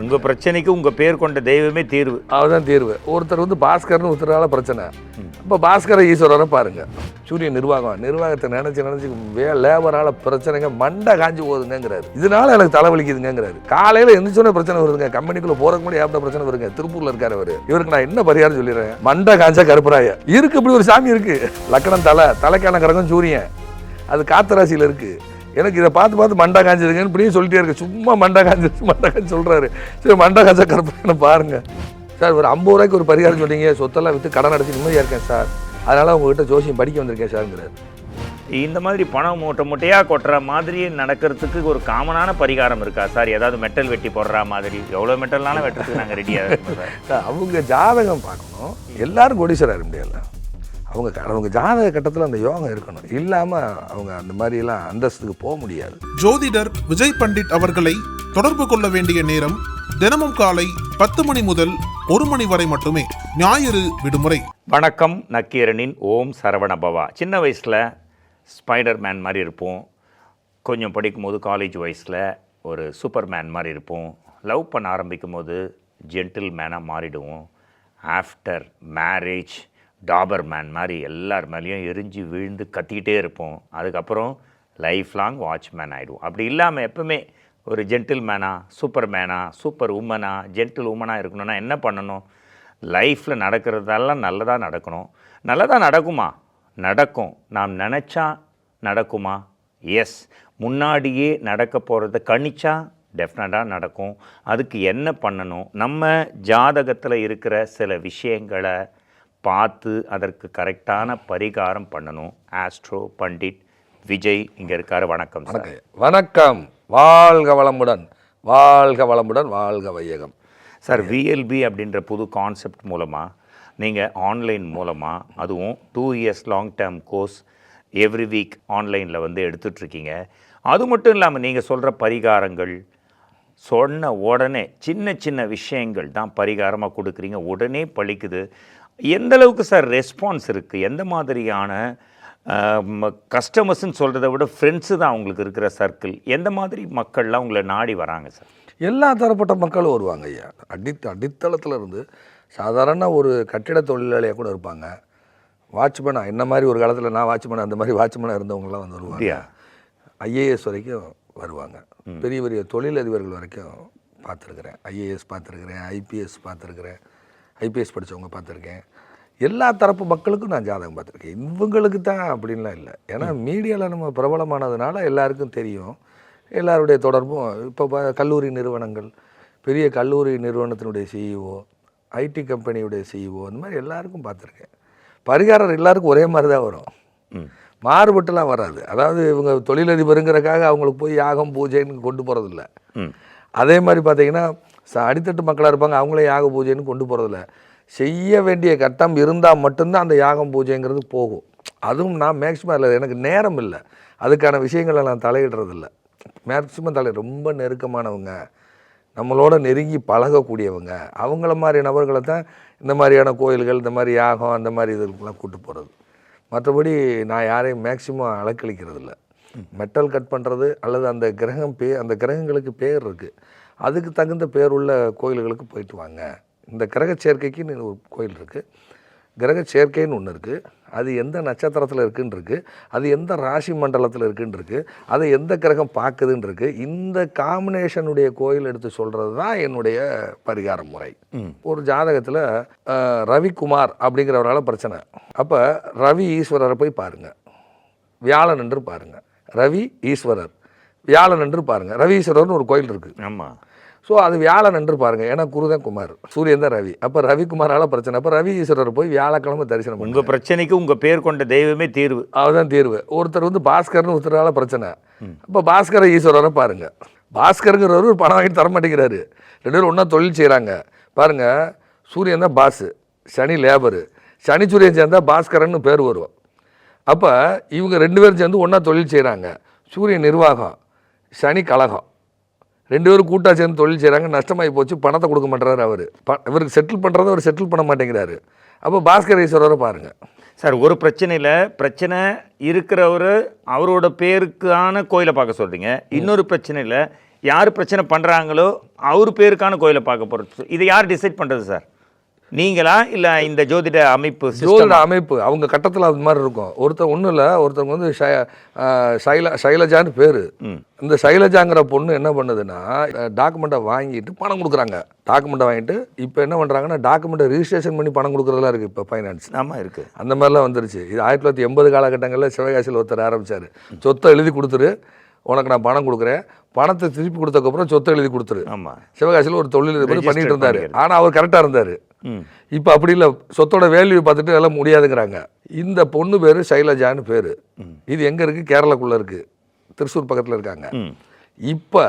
உங்கள் பிரச்சனைக்கு உங்கள் பேர் கொண்ட தெய்வமே தீர்வு. அதுதான் தீர்வு. ஒருத்தர் பாஸ்கர்னு ஒருத்தரால பிரச்சனை. இப்போ பாஸ்கர ஈஸ்வரரை பாருங்க. சூரியன் நிர்வாகத்தை நினைச்சு லேபரால பிரச்சனைங்க மண்டை காஞ்சி போகுதுங்கிறாரு. இதனால எனக்கு தலைவலிக்குதுங்கிறாரு. காலையில எந்திரிச்சோன்னே பிரச்சனை வருதுங்க. கம்பெனிக்குள்ள போறதுக்கு முன்னாடி ஏற்பட்ட பிரச்சனை வருங்க. திருப்பூர்ல இருக்காரு அவரு. இவருக்கு நான் என்ன பரிகாரம் சொல்லிடுறேன். மண்டை காஞ்சா கருப்பராய இருக்கு. இப்படி ஒரு சாமி இருக்கு. லக்கணம் தலைக்கான கிரகம் சூரியன். அது காத்து ராசியில இருக்கு. எனக்கு இதை பார்த்து மண்டா காஞ்சிருங்கன்னு இப்படியே சொல்லிட்டே இருக்கு. சும்மா மண்டா காஞ்சி சொல்கிறாரு. சரி, மண்டா காஞ்சா கருப்பேன்னு பாருங்க சார். ஒரு 50 ரூபாய்க்கு ஒரு பரிகாரம் சொன்னீங்க. சொத்தெல்லாம் விற்று கடன் அடைச்சி நிம்மதியாக இருக்கேன் சார். அதனால் உங்ககிட்ட ஜோசியம் படிக்க வந்திருக்கேன் சார்ங்கிறாரு. இந்த மாதிரி பணம் மூட்டையாக கொட்டுற மாதிரி நடக்கிறதுக்கு ஒரு காமனான பரிகாரம் இருக்கா சார்? ஏதாவது மெட்டல் வெட்டி போடுற மாதிரி? எவ்வளோ மெட்டல்னாலும் வெட்டுறதுக்கு நாங்கள் ரெடியாக சார். அவங்க ஜாதகம் பார்க்கணும். எல்லாரும் கோடீஸ்வரர் முடியல. அவங்க ஜாதக கட்டத்தில் அந்த யோகம் இருக்கணும். இல்லாமல் அவங்க அந்த மாதிரிலாம் அந்தஸ்துக்கு போக முடியாது. ஜோதிடர் விஜய் பண்டிட் அவர்களை தொடர்பு கொள்ள வேண்டிய நேரம் தினமும் காலை 10 மணி முதல் 1 மணி வரை மட்டுமே. ஞாயிறு விடுமுறை. வணக்கம். நக்கீரனின் ஓம் சரவணபவா. சின்ன வயசில் ஸ்பைடர் மேன் மாதிரி இருப்போம். கொஞ்சம் படிக்கும்போது காலேஜ் வயசில் ஒரு சூப்பர் மேன் மாதிரி இருப்போம். லவ் பண்ண ஆரம்பிக்கும் போது ஜென்டில் மேனாக மாறிடுவோம். ஆஃப்டர் மேரேஜ் டாபர் மேன் மாதிரி எல்லார் மேலேயும் எரிஞ்சு விழுந்து கத்திக்கிட்டே இருப்போம். அதுக்கப்புறம் லைஃப் லாங் வாட்ச்மேன் ஆகிடுவோம். அப்படி இல்லாமல் எப்பவுமே ஒரு ஜென்டில் மேனாக, சூப்பர் மேனாக, சூப்பர் உமனாக, ஜென்டில் உமனாக இருக்கணும்னா என்ன பண்ணணும்? லைஃப்பில் நடக்கிறதெல்லாம் நல்லதாக நடக்கணும். நல்லதாக நடக்குமா? நடக்கும். நாம் நினச்சா நடக்குமா? எஸ். முன்னாடியே நடக்க போகிறத கணிச்சா டெஃபினட்டாக நடக்கும். அதுக்கு என்ன பண்ணணும்? நம்ம ஜாதகத்தில் இருக்கிற சில விஷயங்களை பார்த்து அதற்கு கரெக்டான பரிகாரம் பண்ணணும். ஆஸ்ட்ரோ பண்டிட் விஜய் இங்கே இருக்கார். வணக்கம் சார். வணக்கம். வாழ்க வளமுடன், வாழ்க வளமுடன், வாழ்க வையகம். சார், விஎல்பி அப்படின்ற புது கான்செப்ட் மூலமாக நீங்கள் ஆன்லைன் மூலமாக, அதுவும் 2 years long term course every week ஆன்லைனில் எடுத்துட்ருக்கீங்க. அது மட்டும் இல்லாமல் நீங்கள் சொல்கிற பரிகாரங்கள் சொன்ன உடனே சின்ன சின்ன விஷயங்கள் தான் பரிகாரமாக கொடுக்குறீங்க. உடனே பழிக்குது. எந்த அளவுக்கு சார் ரெஸ்பான்ஸ் இருக்குது? எந்த மாதிரியான கஸ்டமர்ஸ்ன்னு சொல்கிறத விட ஃப்ரெண்ட்ஸு தான் அவங்களுக்கு இருக்கிற சர்க்கிள்? எந்த மாதிரி மக்கள்லாம் உங்களை நாடி வராங்க சார்? எல்லா தரப்பட்ட மக்களும் வருவாங்க ஐயா. அடித்தளத்தில் இருந்து சாதாரண ஒரு கட்டிட தொழிலாளியாக கூட இருப்பாங்க. வாட்ச்மேனாக என்ன மாதிரி ஒரு காலத்தில் நான் வாட்ச்மேனாக அந்த மாதிரி வாட்ச்மேனாக இருந்தவங்களாம் வந்து வருவாங்க. ஐஏஎஸ் வரைக்கும் வருவாங்க. பெரிய பெரிய தொழிலதிபர்கள் வரைக்கும் பார்த்துருக்குறேன். ஐஏஎஸ் பார்த்துருக்குறேன், ஐபிஎஸ் பார்த்துருக்குறேன், ஐபிஎஸ் படித்தவங்க பார்த்துருக்கேன். எல்லா தரப்பு மக்களுக்கும் நான் ஜாதகம் பார்த்துருக்கேன். இவங்களுக்கு தான் அப்படின்லாம் இல்லை. ஏன்னா மீடியாவில் நம்ம பிரபலமானதுனால எல்லாருக்கும் தெரியும். எல்லாருடைய தொடர்பும் இப்போ கல்லூரி நிறுவனங்கள், பெரிய கல்லூரி நிறுவனத்தினுடைய சிஇஓ, ஐடி கம்பெனியுடைய சிஇஓ, இந்த மாதிரி எல்லாருக்கும் பார்த்துருக்கேன். பரிகாரம் எல்லாருக்கும் ஒரே மாதிரி தான் வரும். மாறுபட்டுலாம் வராது. அதாவது இவங்க தொழிலதிபருங்கிறக்காக அவங்களுக்கு போய் யாகம் பூஜைன்னு கொண்டு போகிறதில்ல. அதே மாதிரி பார்த்தீங்கன்னா அடித்தட்டு மக்களாக இருப்பாங்க, அவங்களே யாக பூஜைன்னு கொண்டு போகிறதில்ல. செய்ய வேண்டிய கட்டம் இருந்தால் மட்டும்தான் அந்த யாகம் பூஜைங்கிறது போகும். அதுவும் நான் மேக்ஸிமம் இல்லை, எனக்கு நேரம் இல்லை, அதுக்கான விஷயங்களை நான் தலையிடுறதில்ல. மேக்ஸிமம் ரொம்ப நெருக்கமானவங்க, நம்மளோட நெருங்கி பழகக்கூடியவங்க, அவங்கள மாதிரி நபர்களை தான் இந்த மாதிரியான கோயில்கள், இந்த மாதிரி யாகம், அந்த மாதிரி இதுக்கெல்லாம் கூட்டு போகிறது. மற்றபடி நான் யாரையும் மேக்ஸிமம் அலக்களிக்கிறது இல்லை. மெட்டல் கட் பண்ணுறது அல்லது அந்த அந்த கிரகங்களுக்கு பேர் இருக்குது, அதுக்கு தகுந்த பேர் உள்ள கோயில்களுக்கு போயிட்டு வாங்க. இந்த கிரக சேர்க்கைக்குன்னு ஒரு கோயில் இருக்குது, கிரக சேர்க்கைன்னு ஒன்று இருக்குது. அது எந்த நட்சத்திரத்தில் இருக்குன்னு இருக்குது, அது எந்த ராசி மண்டலத்தில் இருக்குன்னு இருக்குது, அதை எந்த கிரகம் பார்க்குதுன்னு இருக்குது. இந்த காம்பினேஷனுடைய கோயில் எடுத்து சொல்கிறது தான் என்னுடைய பரிகார முறை. ஒரு ஜாதகத்தில் ரவிக்குமார் அப்படிங்கிறவரால் பிரச்சனை. அப்போ ரவி ஈஸ்வரரை போய் பாருங்கள், வியாழன் என்று பாருங்கள். ரவி ஈஸ்வரர், வியாழன் என்று பாருங்கள். ரவி ஈஸ்வரர்னு ஒரு கோயில் இருக்குது. ஆமாம். ஸோ அது வியாழன் என்று பாருங்கள். ஏன்னா குருதான் குமார், சூரியன் தான் ரவி. அப்போ ரவிக்குமாரால் பிரச்சனை. அப்போ ரவி ஈஸ்வரர் போய் வியாழக்கிழமை தரிசனம். உங்கள் பிரச்சனைக்கு உங்கள் பேர் கொண்ட தெய்வமே தீர்வு. அதுதான் தீர்வு. ஒருத்தர் பாஸ்கர்னு ஒருத்தரால பிரச்சனை. அப்போ பாஸ்கர ஈஸ்வரரை பாருங்கள். பாஸ்கருங்கிறவர் ஒரு பணம் வாங்கிட்டு தர மாட்டேங்கிறாரு. 2 பேரும் ஒன்றா தொழில் செய்கிறாங்க. பாருங்கள், சூரியன் தான் பாஸு, சனி லேபரு. சனி சூரியன் சேர்ந்தால் பாஸ்கரன்னு பேர் வரும். அப்போ இவங்க 2 பேரும் சேர்ந்து ஒன்றா தொழில் செய்கிறாங்க. சூரியன் நிர்வாகம், சனி கழகம். 2 பேரும் கூட்டாக சேர்ந்து தொழில் செய்கிறாங்க. நஷ்டமாகி போச்சு, பணத்தை கொடுக்க மாட்டேறாரு அவர். இவருக்கு செட்டில் பண்ணுறதை அவர் செட்டில் பண்ண மாட்டேங்கிறாரு. அப்போ பாஸ்கர் ஈஸ்வரரை பாருங்கள் சார். ஒரு பிரச்சனை இருக்கிறவர் அவரோட பேருக்கான கோயிலை பார்க்க சொல்கிறீங்க. இன்னொரு பிரச்சனையில் யார் பிரச்சனை பண்ணுறாங்களோ அவர் பேருக்கான கோயிலை பார்க்க போகிறது. இதை யார் டிசைட் பண்ணுறது சார்? நீங்களா இல்லை இந்த ஜோதிட அமைப்பு? ஜோதிட அமைப்பு அவங்க கட்டத்தில் அது மாதிரி இருக்கும். ஒருத்தர் ஒன்றும் இல்லை, ஒருத்தவங்க வந்து சைலஜான்னு பேர். இந்த சைலஜாங்கிற பொண்ணு என்ன பண்ணுதுன்னா டாக்குமெண்ட்டை வாங்கிட்டு பணம் கொடுக்குறாங்க. டாக்குமெண்ட்டை வாங்கிட்டு இப்போ என்ன பண்ணுறாங்கன்னா டாக்குமெண்ட்டை ரிஜிஸ்ட்ரேஷன் பண்ணி பணம் கொடுக்குறதுலாம் இருக்குது இப்போ ஃபைனான்ஸ். ஆமாம் இருக்குது. அந்த மாதிரிலாம் வந்துருச்சு. இது 1980 காலகட்டங்களில் சிவகாசியில் ஒருத்தர் ஆரம்பித்தார். சொத்தை எழுதி கொடுத்துரு, உனக்கு நான் பணம் கொடுக்குறேன், பணத்தை திருப்பி கொடுத்ததுக்கப்புறம் சொத்தை எழுதி கொடுத்துரு. ஆமாம், சிவகாசியில் ஒரு தொழில் பண்ணிட்டு இருந்தார். ஆனால் அவர் கரெக்டாக இருந்தார். இப்போ அப்படி இல்லை, சொத்தோட வேல்யூ பார்த்துட்டு எல்லாம் முடியாதுங்கிறாங்க. இந்த பொண்ணு பேர் சைலஜான்னு பேர். இது எங்கே இருக்குது? கேரளாக்குள்ளே இருக்குது, திருச்சூர் பக்கத்தில் இருக்காங்க. இப்போ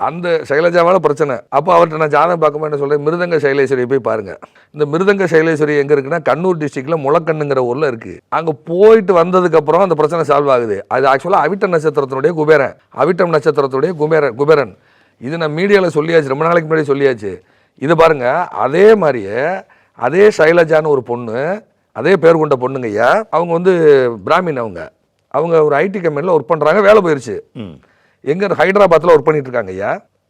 அந்த சைலஜாவால் பிரச்சனை. அப்போ அவர்கிட்ட நான் ஜாதகம் பார்க்கும்போது என்ன சொல்கிறேன், மிருதங்க சைலேஸ்வரியை போய் பாருங்கள். இந்த மிருதங்க சைலேஸ்வரி எங்கே இருக்குன்னா கண்ணூர் டிஸ்ட்ரிக்டில் முளக்கண்ணுங்கிற ஊரில் இருக்குது. அங்கே போயிட்டு வந்ததுக்கப்புறம் அந்த பிரச்சனை சால்வ் ஆகுது. அது ஆக்சுவலாக அவிட்டம் நட்சத்திரத்தினுடைய குபேரன், அவிட்டம் நட்சத்திரத்துடைய குபேரன். இது நான் மீடியாவில் சொல்லியாச்சு, ரொம்ப நாளைக்கு முன்னாடி சொல்லியாச்சு. இது பாருங்கள், அதே மாதிரியே அதே சைலஜான்னு ஒரு பொண்ணு, அதே பேர் கொண்ட பொண்ணுங்க ஐயா. அவங்க வந்து பிராமின். அவங்க ஒரு ஐடி கம்பெனியில் ஒர்க் பண்ணுறாங்க, வேலை போயிடுச்சு. எங்கே? ஹைதராபாத்தில் ஒர்க் பண்ணிட்டு இருக்காங்க ஐயா.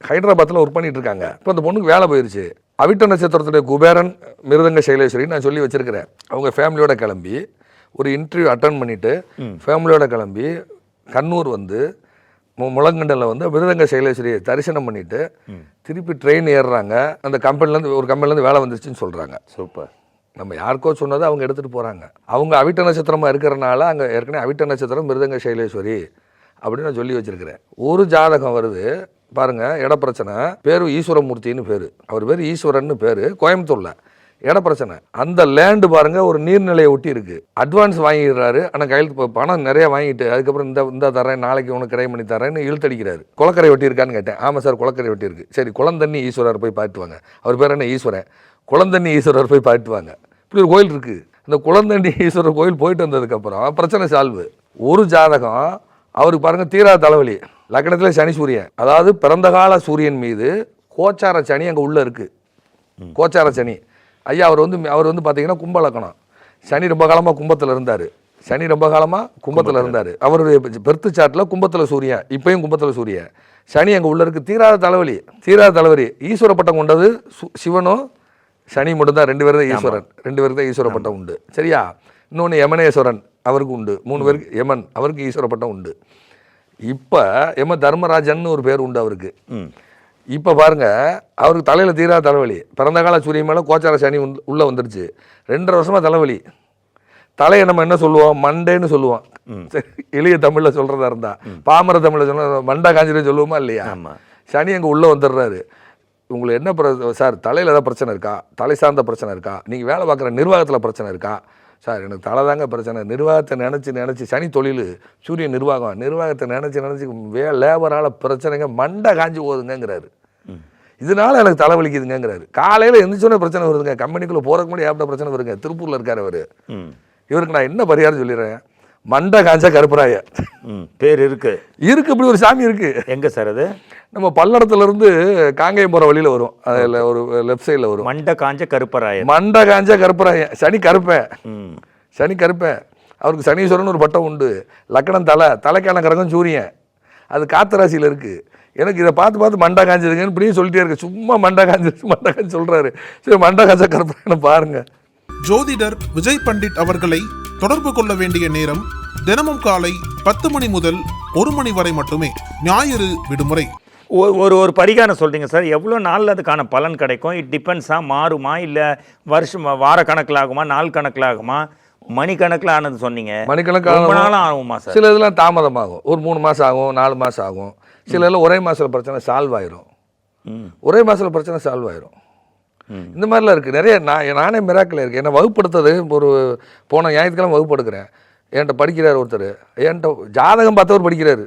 ஹைதராபாத்தில் ஒர்க் பண்ணிட்டு இருக்காங்க. இப்போ அந்த பொண்ணுக்கு வேலை போயிடுச்சு. அவிட்ட நட்சத்திரத்துடைய குபேரன் மிருதங்க சைலேஸ்வரி நான் சொல்லி வச்சிருக்கிறேன். அவங்க ஃபேமிலியோட கிளம்பி ஒரு இன்டர்வியூ அட்டன் பண்ணிட்டு ஃபேமிலியோட கிளம்பி கண்ணூர் வந்து முழங்கண்டலில் வந்து மிருதங்க சைலேஸ்வரியை தரிசனம் பண்ணிட்டு திருப்பி ட்ரெயின் ஏறுறாங்க. அந்த கம்பெனிலேருந்து வேலை வந்துருச்சுன்னு சொல்கிறாங்க. சூப்பர். நம்ம யாருக்கோ சொன்னதை அவங்க எடுத்துகிட்டு போகிறாங்க. அவங்க அவிட்ட நட்சத்திரமாக இருக்கிறனால அங்கே ஏற்கனவே அவிட்ட நட்சத்திரம் மிருதங்க சைலேஸ்வரி அப்படின்னு நான் சொல்லி வச்சிருக்கிறேன். ஒரு ஜாதகம் வருது பாருங்க, இட பிரச்சனை. பேர் ஈஸ்வரமூர்த்தின்னு பேர். அவர் பேர் ஈஸ்வரன்னு பேர். கோயம்புத்தூர்ல இட பிரச்சனை. அந்த லேண்டு பாருங்க ஒரு நீர்நிலையை ஒட்டி இருக்கு. அட்வான்ஸ் வாங்கிடுறாரு, ஆனால் கையெழுத்து பணம் நிறைய வாங்கிட்டு அதுக்கப்புறம் இந்த தரேன், நாளைக்கு உனக்கு கிரை பண்ணி தரேன்னு இழுத்தடிக்கிறாரு. குளக்கரை வெட்டி இருக்கான்னு கேட்டேன். ஆமாம் சார், குளக்கரை வெட்டி இருக்கு. சரி, குளந்தண்ணி ஈஸ்வரர் போய் பார்த்துவாங்க. அவர் பேர் என்ன? ஈஸ்வரன். குளந்தண்ணி ஈஸ்வரர் போய் பார்த்துவாங்க. இப்படி ஒரு கோயில் இருக்கு. அந்த குளந்தண்ணி ஈஸ்வரர் கோயில் போயிட்டு வந்ததுக்கப்புறம் பிரச்சனை சால்வு. ஒரு ஜாதகம் அவருக்கு பாருங்க தீரா தலைவலி. லக்னத்தில் சனி சூரியன், அதாவது பிறந்த கால சூரியன் மீது கோச்சார சனி அங்கே உள்ள இருக்கு. கோச்சார சனி ஐயா அவர் வந்து பார்த்தீங்கன்னா கும்ப லக்னம். சனி ரொம்ப காலமாக கும்பத்தில் இருந்தார். அவருடைய பெர்த்து சாட்டில் கும்பத்தில் சூரியன், இப்பயும் கும்பத்தில் சூரியன். சனி அங்கே உள்ள இருக்கு. தீராத தலைவலி. ஈஸ்வர பட்டம் கொண்டது சிவனும் சனி மட்டும்தான். 2 பேர் தான் ஈஸ்வரன். 2 பேருக்கு தான் ஈஸ்வர பட்டம் உண்டு. சரியா? இன்னொன்று யமனேஸ்வரன் அவருக்கு உண்டு. 3 பேருக்கு யமன், அவருக்கு ஈஸ்வர பட்டம் உண்டு. இப்போ யம தர்மராஜன் ஒரு பேர் உண்டு அவருக்கு. இப்போ பாருங்க, அவருக்கு தலையில் தீரா தலைவலி. பிறந்த கால சூரியன் மேலே கோச்சார சனி உள்ளே வந்துடுச்சு. 2.5 வருஷமாக தலைவலி. தலையை நம்ம என்ன சொல்லுவோம்? மண்டேன்னு சொல்லுவோம். எளிய தமிழில் சொல்கிறதா இருந்தால். பாமர தமிழில் சொன்ன மண்டா காஞ்சிரே சொல்லுவோமா இல்லையா? சனி அங்கே உள்ளே வந்துடுறாரு. உங்களுக்கு என்ன சார், தலையில் ஏதாவது பிரச்சனை இருக்கா? தலை சார்ந்த பிரச்சனை இருக்கா? நீங்கள் வேலை பார்க்குற நிர்வாகத்தில் பிரச்சனை இருக்கா? சார், எனக்கு தலை தாங்க பிரச்சனை. நிர்வாகத்தை நினச்சி சனி தொழில், சூரியன் நிர்வாகத்தை நினச்சி லேபரால் பிரச்சனைங்க, மண்டை காஞ்சி போகுதுங்கிறாரு. இதனால எனக்கு தலைவலிக்குதுங்கிறாரு. காலையில் எந்திரிச்சோன்னே பிரச்சனை வருதுங்க. கம்பெனிக்குள்ளே போகிறக்கு முன்னாடி ஏற்பட்ட பிரச்சனை வருங்க. திருப்பூரில் இருக்கார் அவர். இவருக்கு நான் என்ன பரிகாரம் சொல்லிடுறேன், மண்டை காஞ்சா கருப்பராய பேர் இருக்கு. இப்படி ஒரு சாமி இருக்கு. எங்க சார் அது? நம்ம பல்லடத்துல இருந்து காங்கேயம் போற வழியில வரும். அதுல ஒரு லெஃப்ட் சைட்ல வரும். மண்டை காஞ்ச கருப்பராய. சனி கருப்பேன். அவருக்கு சனீஸ்வரன் ஒரு பட்டம் உண்டு. லக்கணம் தலைக்கான கிரகம் சூரியன். அது காத்த ராசியில இருக்கு. எனக்கு இதை பார்த்து மண்டை காஞ்சதுங்கன்னு இப்படியும் சொல்லிட்டே இருக்கு. சும்மா மண்டை காஞ்சு சொல்றாரு. சரி, மண்டை காஞ்ச கருப்பராயனை பாருங்க. ஜோதிடர் விஜய் பண்டிட் அவர்களை தொடர்பு கொள்ள வேண்டிய நேரம் தினமும் காலை 10 மணி முதல் 1 மணி வரை மட்டுமே. ஞாயிறு விடுமுறை. ஒரு பரிகாரம் சொல்கிறீங்க சார், எவ்வளோ நாளில் அதுக்கான பலன் கிடைக்கும்? இட் டிபெண்ட்ஸா, மாறுமா, இல்லை வருஷம் வார கணக்கில் ஆகுமா, நாள் கணக்கில் ஆகுமா, மணிக்கணக்கில் ஆனது சொன்னீங்க? மணிக்கணக்கில் ஆகுமா சார்? சில இதெல்லாம் தாமதமாகும். ஒரு 3 மாதம் ஆகும், 4 மாதம் ஆகும். சில இதெல்லாம் ஒரே மாதத்தில் பிரச்சனை சால்வ் ஆயிரும். இந்த மாதிரிலாம் இருக்குது நிறைய. நானே மிராக்கில் இருக்குது. என்னை வகுப்படுத்தது ஒரு போன ஞாயிற்றுக்கிழமை வகுப்பு எடுக்கிறேன். என்கிட்ட படிக்கிறார் ஒருத்தர். என்கிட்ட ஜாதகம் பார்த்தவர் படிக்கிறாரு.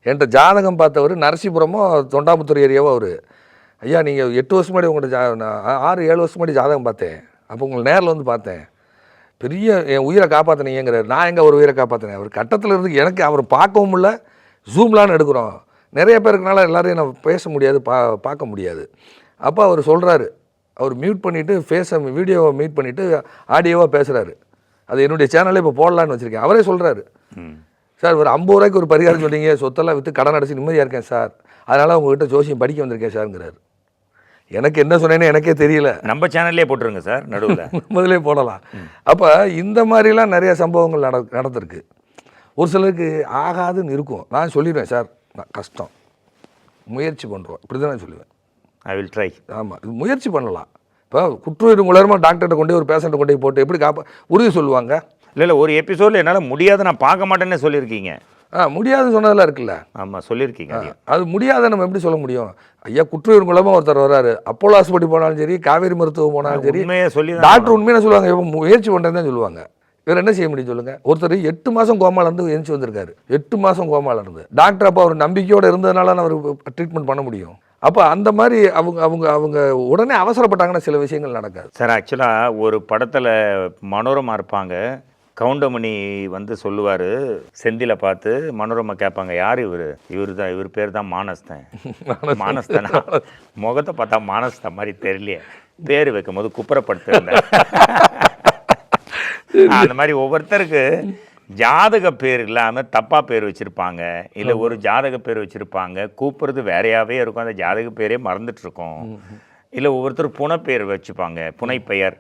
என்கிட்ட ஜாதகம் பார்த்தவர் நரசிபுரமோ தொண்டாமுத்தூர் ஏரியாவோ அவர். ஐயா, நீங்கள் 8 வருஷம் முன்னாடி உங்கள்கிட்ட 6-7 வருஷம் முன்னாடி ஜாதகம் பார்த்தேன். அப்போ உங்களை நேரில் வந்து பார்த்தேன். பெரிய என் உயிரை காப்பாற்றினீங்கிறார். நான் எங்கே ஒரு உயிரை காப்பாற்றினேன்? அவர் கட்டத்தில் இருந்து எனக்கு அவர் பார்க்கவும் இல்லை. ஜூம்லான்னு எடுக்கிறோம். நிறைய பேருக்குனால எல்லோரையும் நான் பேச முடியாது, பார்க்க முடியாது. அப்போ அவர் சொல்கிறாரு, அவர் மியூட் பண்ணிவிட்டு வீடியோவை மியூட் பண்ணிவிட்டு ஆடியோவாக பேசுகிறாரு. அது என்னுடைய சேனலில் இப்போ போடலான்னு வச்சுருக்கேன். அவரே சொல்கிறாரு, சார் ஒரு 50 ரூபாய்க்கு ஒரு பரிகாரம் சொன்னீங்க, சொத்தெல்லாம் விற்று கடன் அடைச்சி நிம்மதியாக இருக்கேன் சார், அதனால் உங்ககிட்ட ஜோசியம் படிக்க வந்திருக்கேன் சார்ங்கிறாரு. எனக்கு என்ன சொன்னேன்னு எனக்கே தெரியல. நம்ம சேனல்லே போட்டுருங்க சார் நடுவில். முதலே போடலாம். அப்போ இந்த மாதிரிலாம் நிறைய சம்பவங்கள் நடந்திருக்கு. ஒரு சிலருக்கு ஆகாதுன்னு இருக்கும். நான் சொல்லிடுவேன் சார், நான் கஷ்டம், முயற்சி பண்ணுறோம், இப்படி தான் நான் சொல்லுவேன். I will try. ஆமாம், இது முயற்சி பண்ணலாம். இப்போ குற்றுயிர் மூலமாக டாக்டர்கிட்ட கொண்டு ஒரு பேஷண்ட்டை கொண்டு போய் போட்டு எப்படி உறுதி சொல்லுவாங்க? இல்லை ஒரு எபிசோடில் என்னால் முடியாத நான் பார்க்க மாட்டேன்னு சொல்லியிருக்கீங்க. முடியாதுன்னு சொன்னதெல்லாம் இருக்குல்ல. ஆமாம் சொல்லியிருக்கீங்க. அது முடியாத நம்ம எப்படி சொல்ல முடியும்? ஐயா குற்றுயிர் மூலமாக ஒருத்தர் வர்றாரு, அப்போலோ ஹாஸ்பிட்டல் போனாலும் சரி, காவேரி மருத்துவம் போனாலும் சரி, உண்மையை சொல்லி டாக்டர் உண்மையான சொல்லுவாங்க, முயற்சி பண்ணுறேன்னு தான் சொல்லுவாங்க. இவர் என்ன செய்ய முடியும் சொல்லுங்கள்? ஒருத்தர் 8 மாதம் கோமால இருந்து எழுந்துச்சு வந்திருக்காரு. 8 மாதம் கோமால இருந்து டாக்டர் அப்போ அவர் நம்பிக்கையோடு இருந்ததுனால அவர் ட்ரீட்மெண்ட் பண்ண முடியும். அப்போ அந்த மாதிரி அவங்க உடனே அவசரப்பட்டாங்கன்னா சில விஷயங்கள் நடக்காது சார். ஆக்சுவலாக ஒரு படத்தில் மனோரமா இருப்பாங்க, கவுண்டமணி வந்து சொல்லுவார், செந்தில பார்த்து மனோரமா கேட்பாங்க, யார் இவர்? இவர் பேர் தான் மானஸ்தன். மானஸ்தனா? முகத்தை பார்த்தா மானஸ்தன் மாதிரி தெரியலையே, பேர் வைக்கும் போது குப்புறப்படுத்திருந்தேன். அந்த மாதிரி ஒவ்வொருத்தருக்கு ஜாதக பேர் இல்லாமல் தப்பாக பேர் வச்சுருப்பாங்க, இல்லை ஒரு ஜாதக பேர் வச்சுருப்பாங்க, கூப்பிட்றது வேறையாகவே இருக்கும், அந்த ஜாதக பேரே மறந்துட்டுருக்கோம். இல்லை ஒவ்வொருத்தர் புனைப்பேர் வச்சுப்பாங்க, புனைப்பெயர்,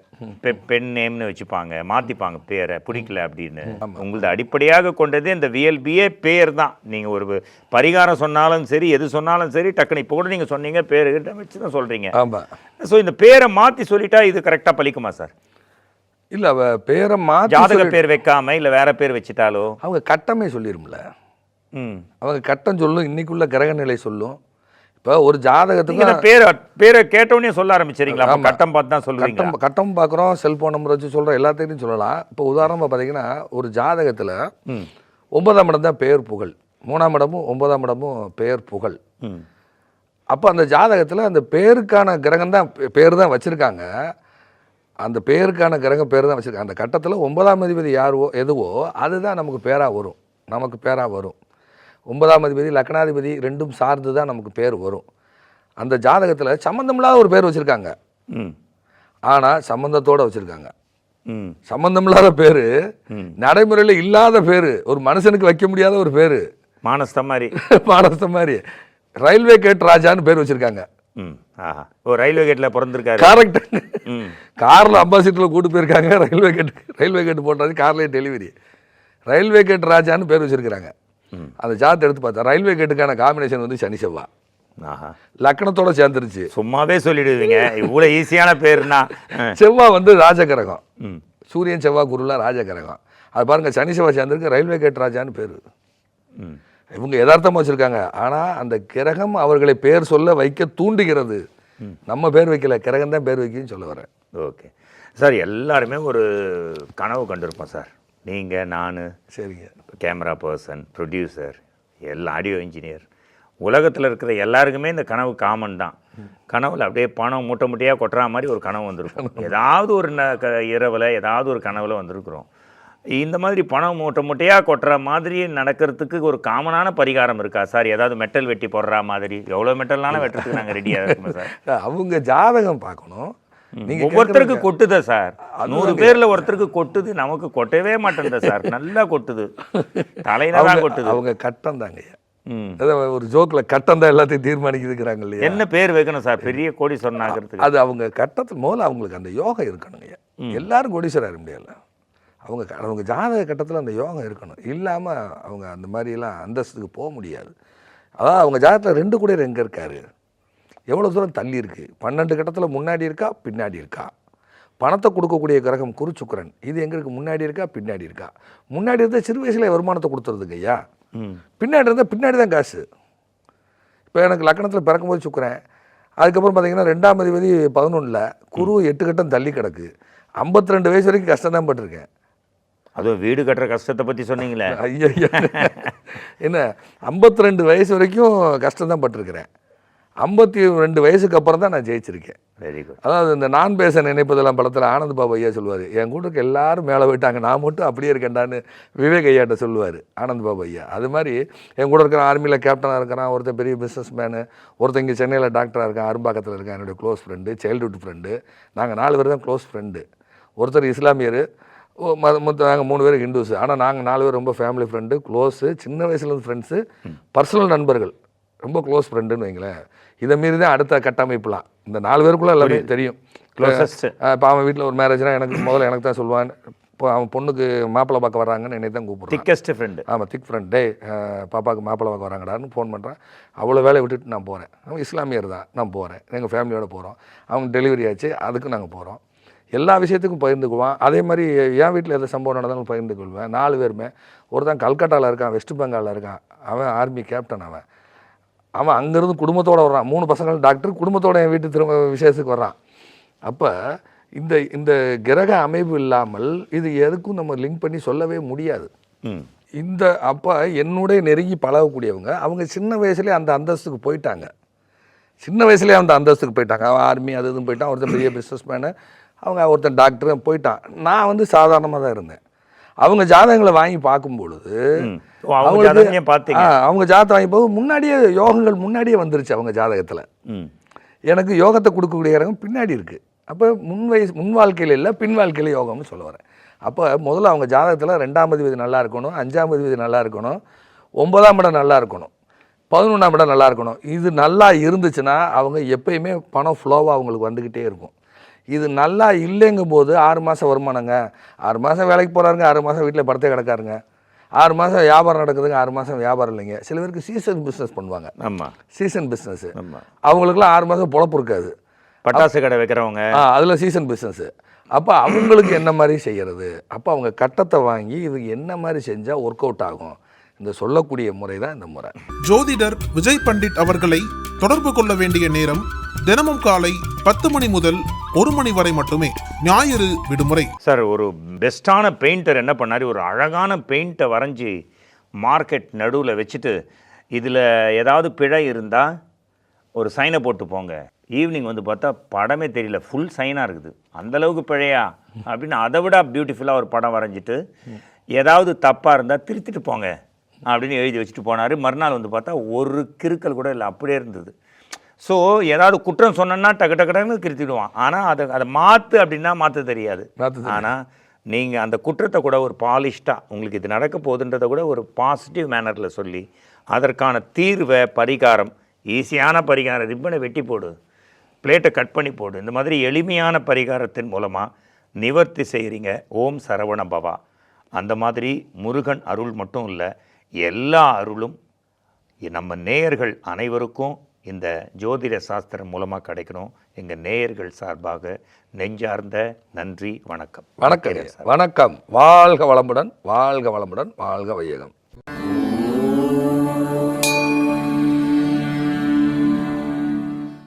பெண் நேம்னு வச்சுப்பாங்க, மாற்றிப்பாங்க பேரை பிடிக்கல அப்படின்னு. உங்களது அடிப்படையாக கொண்டது இந்த விஎல்பியே பேர் தான். நீங்கள் ஒரு பரிகாரம் சொன்னாலும் சரி, எது சொன்னாலும் சரி, டக்குன்னு இப்போ கூட நீங்கள் சொன்னீங்க பேருக்கிட்ட வச்சு தான் சொல்கிறீங்க. ஆமாம். ஸோ இந்த பேரை மாற்றி சொல்லிட்டா இது கரெக்டாக பலிக்குமா சார்? இல்லை அவ பேரை மாற்றி ஜாதக பேர் வைக்காம இல்லை வேற பேர் வச்சுட்டாலோ அவங்க கட்டமே சொல்லிடும்ல. அவங்க கட்டம் சொல்லும், இன்னைக்குள்ள கிரக நிலை சொல்லும். இப்போ ஒரு ஜாதகத்துக்கு பேரை கேட்டோடனே சொல்ல ஆரம்பிச்சிருங்களா? கட்டம் பார்த்து தான் சொல்லுவீங்க. கட்டம் பார்க்குறோம், செல்ஃபோன் நம்பர் வச்சு சொல்கிறோம், எல்லாத்தையும் சொல்லலாம். இப்போ உதாரணமாக பார்த்தீங்கன்னா ஒரு ஜாதகத்தில் 9ஆம் இடம் தான் பெயர் புகழ், 3ஆம் இடமும் 9ஆம் இடமும் பெயர் புகழ். அப்போ அந்த ஜாதகத்தில் அந்த பேருக்கான கிரகம் தான் பேர் தான் வச்சுருக்காங்க. அந்த பேருக்கான கிரகம் பேர் தான் வச்சுருக்காங்க. அந்த கட்டத்தில் 9ஆம் அதிபதி யாரோ எதுவோ அதுதான் நமக்கு பேராக வரும். 9ஆம் அதிபதி லக்னாதிபதி ரெண்டும் சார்ந்து தான் நமக்கு பேர் வரும். அந்த ஜாதகத்தில் சம்மந்தமில்லாத ஒரு பேர் வச்சுருக்காங்க, ஆனால் சம்மந்தத்தோடு வச்சுருக்காங்க. சம்மந்தமில்லாத பேர், நடைமுறையில் இல்லாத பேர், ஒரு மனுஷனுக்கு வைக்க முடியாத ஒரு பேர், மானஸ்த மாதிரி. மானஸ்த மாதிரி ரயில்வே கேட் ராஜான்னு பேர் வச்சுருக்காங்க. ரயில்வே கேட்டில் பிறந்திருக்காரு. கரெக்ட். காரில் அம்பாசிடரில் கூட்டு போயிருக்காங்க, ரயில்வே கேட்டு போட்டாது, கார்லேயே டெலிவரி. ரயில்வே கேட் ராஜான்னு பேர் வச்சுருக்கிறாங்க. அந்த ஜாதத்தை எடுத்து பார்த்தா ரயில்வே கேட்டுக்கான காம்பினேஷன் வந்து சனி செவ்வா லக்னத்தோட சேர்ந்துருச்சு. சும்மாவே சொல்லிடுவீங்க, இவ்வளோ ஈஸியான பேர்னா. செவ்வா வந்து ராஜகிரகம், சூரியன் செவ்வா குருலாம் ராஜகிரகம். அது பாருங்கள், சனி செவ்வா சேர்ந்துருக்கு, ரயில்வே கேட் ராஜான்னு பேர். இவங்க யதார்த்தமாக வச்சுருக்காங்க, ஆனால் அந்த கிரகம் அவர்களை பேர் சொல்ல வைக்க தூண்டுகிறது. நம்ம பேர் வைக்கல, கிரகம் தான் பேர் வைக்குன்னு சொல்ல வரேன். ஓகே சார், எல்லாருமே ஒரு கனவு கண்டிருப்போம் சார். நீங்கள், நான், சரிங்க, கேமரா பர்சன், ப்ரொடியூசர், எல்லா ஆடியோ இன்ஜினியர், உலகத்தில் இருக்கிற எல்லாருக்குமே இந்த கனவு காமன் தான். கனவுல அப்படியே பணம் மூட்டை மூட்டையாக கொட்டுற மாதிரி ஒரு கனவு வந்திருக்கும். ஏதாவது ஒரு இரவில் ஏதாவது ஒரு கனவுல வந்திருக்கிறோம். இந்த மாதிரி பணம் மூட்டை மூட்டையாக கொட்டுற மாதிரி நடக்கிறதுக்கு ஒரு காமனான பரிகாரம் இருக்கா சார்? ஏதாவது மெட்டல் வெட்டி போடுற மாதிரி? எவ்வளோ மெட்டல்னாலும் வெட்டுறதுக்கு நாங்கள் ரெடியாக இருக்கோம் சார். அவங்க ஜாதகம் பார்க்கணும். நீங்க ஒவ்வொருத்தருக்கு கொட்டுதா சார்? 100 பேர்ல ஒருத்தருக்கு கொட்டுது, நமக்கு கொட்டவே மாட்டேன் சார். நல்லா கொட்டுது, தலையில தான் கொட்டுது. அவங்க கட்டம் தாங்க. ஒரு ஜோக்கில் கட்டம் தான் எல்லாத்தையும் தீர்மானிக்குதுங்கிறாங்க இல்லையா? என்ன பேர் வைக்கணும் சார் பெரிய கோடீஸ்வரன் ஆகிறதுக்கு? அது அவங்க கட்டத்தில் முதல்ல அவங்களுக்கு அந்த யோகம் இருக்கணுங்க. எல்லாரும் கோடீஸ்வரர் ஆக முடியல. அவங்க ஜாதக கட்டத்தில் அந்த யோகம் இருக்கணும். இல்லாமல் அவங்க அந்த மாதிரிலாம் அந்தஸ்துக்கு போக முடியாது. அதாவது அவங்க ஜாதகத்தில் 2 கூடையர் எங்கே இருக்காரு, எவ்வளோ தூரம் தள்ளி இருக்குது, 12 கட்டத்தில் முன்னாடி இருக்கா பின்னாடி இருக்கா, பணத்தை கொடுக்கக்கூடிய கிரகம் குரு சுக்கிரன், இது எங்கே இருக்குது, முன்னாடி இருக்கா பின்னாடி இருக்கா. முன்னாடி இருந்தால் சிறு வயசில் வருமானத்தை கொடுத்துருதுங்க ஐயா, பின்னாடி இருந்தால் பின்னாடி தான் காசு. இப்போ எனக்கு லக்னத்தில் பிறக்கும்போது சுக்கிரன், அதுக்கப்புறம் பார்த்தீங்கன்னா 2ஆம் அதிபதி 11ல், குரு 8 கட்டம் தள்ளி கிடக்கு. 52 வயசு வரைக்கும் கஷ்டம் தான் பட்டிருக்கேன். அதுவும் வீடு கட்டுற கஷ்டத்தை பற்றி சொன்னீங்களே ஐயா, என்ன 52 வயசு வரைக்கும் கஷ்டம் தான் பட்டிருக்கிறேன். 52 வயசுக்கு அப்புறம் தான் நான் ஜெயிச்சிருக்கேன். Very good. அதாவது இந்த நான் பேச நினைப்பதெல்லாம் படத்தில் ஆனந்த் பாபு ஐயா சொல்லுவார், என் கூட இருக்க எல்லாரும் மேலே போயிட்டாங்க, நான் மட்டும் அப்படியே இருக்கேன்டான்னு விவேக் ஐயாட்ட சொல்லுவார் ஆனந்த் பாபு ஐயா. அது மாதிரி என் கூட இருக்கிற ஆர்மியில் கேப்டனாக இருக்கிறான், ஒருத்தர் பெரிய பிஸ்னஸ் மேனு, ஒருத்தர் இங்கே சென்னையில் டாக்டராக இருக்கான், அரும்பாக்கத்தில் இருக்கான், என்னுடைய க்ளோஸ் ஃப்ரெண்டு, சைல்டுஹுட் ஃப்ரெண்டு. நாங்கள் 4 பேர் தான் க்ளோஸ் ஃப்ரெண்டு. ஒருத்தர் இஸ்லாமியர், மொத்தம் நாங்கள் 3 பேர் ஹிந்துஸ். ஆனால் நாங்கள் 4 பேர் ரொம்ப ஃபேமிலி ஃப்ரெண்டு, க்ளோஸு, சின்ன வயசுலேருந்து ஃப்ரெண்ட்ஸு, பர்சனல் நண்பர்கள், ரொம்ப க்ளோஸ் ஃப்ரெண்டுன்னு வைங்களேன். இதை மீறி தான் அடுத்த கட்டமைப்புலாம். இந்த 4 பேருக்குள்ளே எல்லாமே தெரியும். இப்போ அவன் வீட்டில் ஒரு மேரேஜ்னால் முதல்ல எனக்கு தான் சொல்லுவான். இப்போ அவன் பொண்ணுக்கு மாப்பிள்ளை பார்க்க வர்றாங்கன்னு என்னை தான் கூப்பிடுறான். Thickest friend. ஆமாம், திக் ஃப்ரெண்ட். டே பாப்பாவுக்கு மாப்பிள்ளை பார்க்க வராங்கடான்னு ஃபோன் பண்ணுறான். அவ்வளோ வேலையை விட்டுட்டு நான் போகிறேன். அவன் இஸ்லாமியர் தான், நான் போகிறேன். எங்கள் ஃபேமிலியோடு போகிறோம். அவங்க டெலிவரி ஆச்சு, அதுக்கு நாங்கள் போகிறோம். எல்லா விஷயத்துக்கும் பகிர்ந்துக்குவான். அதே மாதிரி என் வீட்டில் எந்த சம்பவம் நடந்தாலும் பகிர்ந்து கொள்வேன். 4 பேருமே. ஒருத்தன் கல்கட்டாவில் இருக்கான், வெஸ்ட் பெங்காலில் இருக்கான். அவன் ஆர்மி கேப்டன். அவன் அங்கேருந்து குடும்பத்தோடு வர்றான். 3 பசங்கள் டாக்டர், குடும்பத்தோட என் வீட்டு திரும்ப விசேஷத்துக்கு வர்றான். அப்போ இந்த கிரக அமைப்பு இல்லாமல் இது எதுக்கும் நம்ம லிங்க் பண்ணி சொல்லவே முடியாது. இந்த அப்போ என்னுடைய நெருங்கி பழகக்கூடியவங்க அவங்க சின்ன வயசுலேயே அந்த அந்தஸ்துக்கு போயிட்டாங்க. அவன் ஆர்மி அது இதுன்னு போயிட்டான். ஒருத்தன் பெரிய பிஸ்னஸ் மேனு, அவங்க ஒருத்தன் டாக்டர் போயிட்டான். நான் சாதாரணமாக தான் இருந்தேன். அவங்க ஜாதகங்களை வாங்கி பார்க்கும்பொழுது அவங்க ஜாதகம் வாங்கி போது முன்னாடியே யோகங்கள் முன்னாடியே வந்துருச்சு. அவங்க ஜாதகத்தில் எனக்கு யோகத்தை கொடுக்கக்கூடிய இடம் பின்னாடி இருக்குது. அப்போ முன் வாழ்க்கையில் இல்லை, பின் வாழ்க்கையில் யோகம்னு சொல்ல வரேன். அப்போ முதல்ல அவங்க ஜாதகத்தில் 2ஆம் அதிபதி நல்லா இருக்கணும், 5ஆம் அதிபதி நல்லா இருக்கணும், 9ஆம் இடம் நல்லா இருக்கணும், 11ஆம் இடம் நல்லா இருக்கணும். இது நல்லா இருந்துச்சுன்னா அவங்க எப்பயுமே பணம் ஃப்ளோவாக அவங்களுக்கு வந்துக்கிட்டே இருக்கும். இது நல்லா இல்லைங்கும் போது 6 மாதம் வருமானங்க, 6 மாதம் வேலைக்கு போகிறாருங்க, 6 மாதம் வீட்டில் படுத்தே கிடக்காருங்க, 6 மாதம் வியாபாரம் நடக்குதுங்க, 6 மாதம் வியாபாரம் இல்லைங்க. சில பேருக்கு சீசன் பிஸ்னஸ் பண்ணுவாங்க. ஆமாம், சீசன் பிஸ்னஸ். அவங்களுக்குலாம் 6 மாதம் பொழப்பு இருக்காது. பட்டாசு கடை வைக்கிறவங்க, அதில் சீசன் பிஸ்னஸ்ஸு. அப்போ அவங்களுக்கு என்ன மாதிரி செய்கிறது? அப்போ அவங்க கட்டத்தை வாங்கி இது என்ன மாதிரி செஞ்சால் ஒர்க் அவுட் ஆகும், இந்த சொல்லக்கூடிய முறை தான் இந்த முறை. ஜோதிடர் விஜய் பண்டிட் அவர்களை தொடர்பு கொள்ள வேண்டிய நேரம் தினமும் காலை 10 மணி முதல் 1 மணி வரை மட்டுமே. ஞாயிறு விடுமுறை. சார், ஒரு பெஸ்ட்டான பெயிண்டர் என்ன பண்ணார், ஒரு அழகான பெயிண்ட்டை வரைஞ்சி மார்க்கெட் நடுவில் வச்சுட்டு இதில் ஏதாவது பிழை இருந்தால் ஒரு சைனை போட்டு போங்க. ஈவினிங் பார்த்தா படமே தெரியல, ஃபுல் சைனாக இருக்குது, அந்தளவுக்கு பிழையா அப்படின்னு அதை விட பியூட்டிஃபுல்லாக ஒரு படம் வரைஞ்சிட்டு ஏதாவது தப்பாக இருந்தால் திருத்திட்டு போங்க அப்படின்னு எழுதி வச்சுட்டு போனார். மறுநாள் பார்த்தா ஒரு கிறுக்கல் கூட இல்லை, அப்படியே இருந்தது. ஸோ ஏதாவது குற்றம் சொன்னோன்னா டக்குன்னு திருத்திடுவான். ஆனால் அதை மாற்று அப்படின்னா மாற்ற தெரியாது. ஆனால் நீங்கள் அந்த குற்றத்தை கூட ஒரு பாலிஷ்டாக உங்களுக்கு இது நடக்க போகுதுன்றதை கூட ஒரு பாசிட்டிவ் மேனரில் சொல்லி அதற்கான தீர்வை, பரிகாரம், ஈஸியான பரிகாரம், ரிப்பனை வெட்டி போடு, பிளேட்டை கட் பண்ணி போடு, இந்த மாதிரி எளிமையான பரிகாரத்தின் மூலமாக நிவர்த்தி செய்கிறீங்க. ஓம் சரவண பவா. அந்த மாதிரி முருகன் அருள் மட்டும் இல்லை, எல்லா அருளும் நம்ம நேயர்கள் அனைவருக்கும் இந்த ஜோதிட சாஸ்திரம் மூலமாக கிடைக்கணும். எங்கள் நேயர்கள் சார்பாக நெஞ்சார்ந்த நன்றி, வணக்கம். வணக்கம். வாழ்க வளமுடன், வாழ்க வளமுடன், வாழ்க வையகம்.